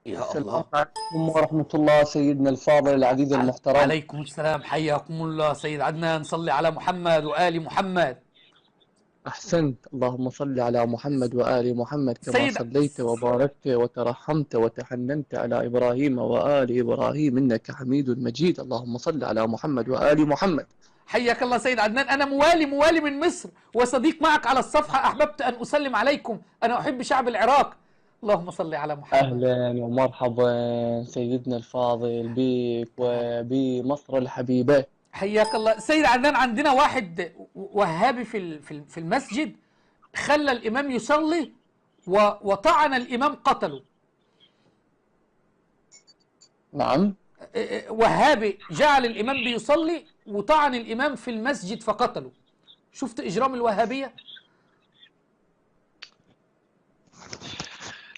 يا السلام الله. عليكم ورحمة الله سيدنا الفاضل العزيز المحترم. عليكم السلام، حياكم الله سيد عدنان. صلي على محمد وآل محمد. أحسنت، اللهم صل على محمد وآل محمد كما سيد صليت وباركت وترحمت وتحننت على إبراهيم وآل إبراهيم إنك حميد مجيد. اللهم صل على محمد وآل محمد. حياك الله سيد عدنان. أنا موالي من مصر وصديق معك على الصفحة. أحببت أن أسلم عليكم. أنا أحب شعب العراق. اللهم صل على محمد. أهلا ومرحبا سيدنا الفاضل بك تعال. وبمصر الحبيبة. حياك الله سيد عدنان. عندنا واحد وهابي في المسجد، خلى الإمام يصلي وطعن الإمام قتله. نعم. وهابي جعل الإمام بيصلي وطعن الإمام في المسجد فقتله. شفت إجرام الوهابية؟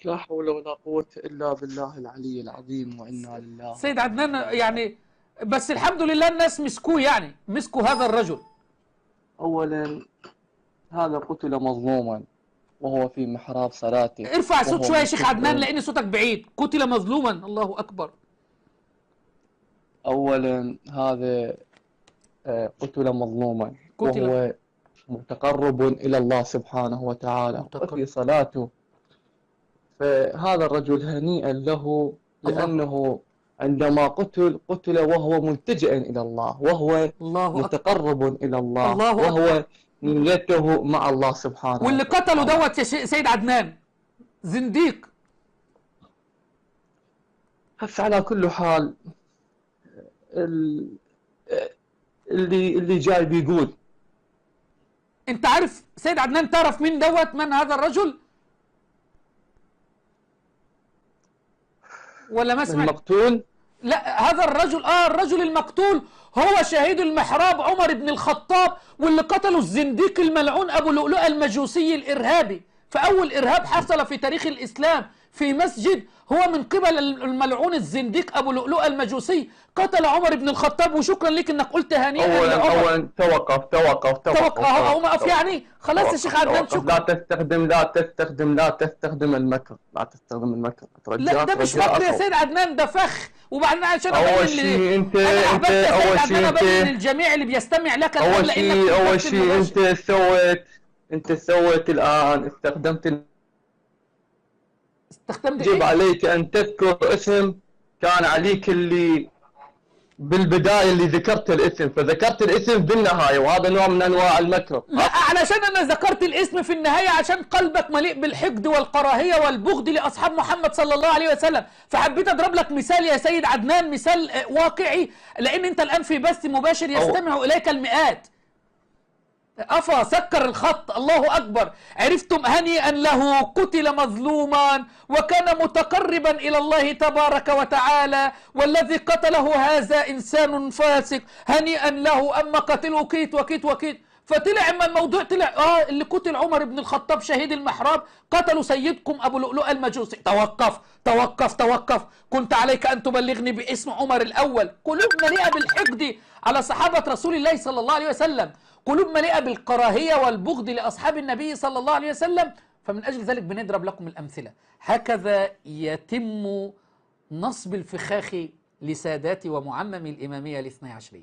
لا حول ولا قوة إلا بالله العلي العظيم وإنا لله سيد وإنا عدنان إليه راجعون. يعني، بس الحمد لله الناس مسكوه، يعني مسكوا هذا الرجل. أولا هذا قتل مظلوما وهو في محراب صلاته ارفع صوت وهو شوية يا شيخ عدنان مستشعر. لأن صوتك بعيد. قتل مظلوما، الله أكبر. أولا هذا قتل مظلوما قتل وهو متقرب إلى الله سبحانه وتعالى متقرب. وفي صلاته. فهذا الرجل هنيئا له الله لأنه عندما قتل وهو ملتجئ إلى الله وهو الله أكبر. متقرب إلى الله الله أكبر. وهو نيته مع الله سبحانه واللي قتله وتعالى. دوت يا سيد عدنان زنديق. بس على كل حال ال- اللي جاي بيقول انت عارف سيد عدنان، تعرف مين دوت؟ من هذا الرجل ولا ما سمعت؟ المقتول. لا، هذا الرجل الرجل المقتول هو شهيد المحراب عمر بن الخطاب، واللي قتله الزنديق الملعون ابو لؤلؤة المجوسي الارهابي. فاول ارهاب حصل في تاريخ الاسلام في مسجد هو من قبل الملعون الزنديق ابو لؤلؤة المجوسي. قتل عمر بن الخطاب. وشكرا لك انك قلت هنيئا لعمر. اولا توقف اقف يعني. خلاص يا شيخ عدنان، توقف. لا شكرا. تستخدم المكر. لا، اترجاك ده مش رجاء مكر يا اخو. سيد عدنان، ده فخ. وبعدين عشان اول شيء انا احببت يا سيد عدنان ابين انت للجميع اللي بيستمع لك الان اول لانك في اول البث شيء المباشر. انت سويت الان استخدمت. استخدمت يجب ايه؟ عليك ان تذكر اسم كان عليك اللي بالبداية اللي ذكرت الاسم، فذكرت الاسم بالنهاية، وهذا نوع من أنواع المكر. لا، علشان انا ذكرت الاسم في النهايه عشان قلبك مليء بالحقد والكراهيه والبغض لاصحاب محمد صلى الله عليه وسلم. فحبيت اضرب لك مثال يا سيد عدنان، مثال واقعي، لان انت الان في بث مباشر يستمع اليك المئات. أفا سكر الخط. الله أكبر. عرفتم؟ هنيئا له، قتل مظلوما وكان متقربا إلى الله تبارك وتعالى، والذي قتله هذا إنسان فاسق. هنيئا له. أما قتله كيت وكيت وكيت. فطلع اما الموضوع طلع اللي قتل عمر بن الخطاب شهيد المحراب قتلوا سيدكم ابو لؤلؤة المجوسي. توقف. كنت عليك ان تبلغني باسم عمر الاول. قلوب مليئه بالحقد على صحابه رسول الله صلى الله عليه وسلم، قلوب مليئه بالكراهيه والبغض لاصحاب النبي صلى الله عليه وسلم. فمن اجل ذلك بنضرب لكم الامثله. هكذا يتم نصب الفخاخ لسادات ومعمم الاماميه الاثني عشريه.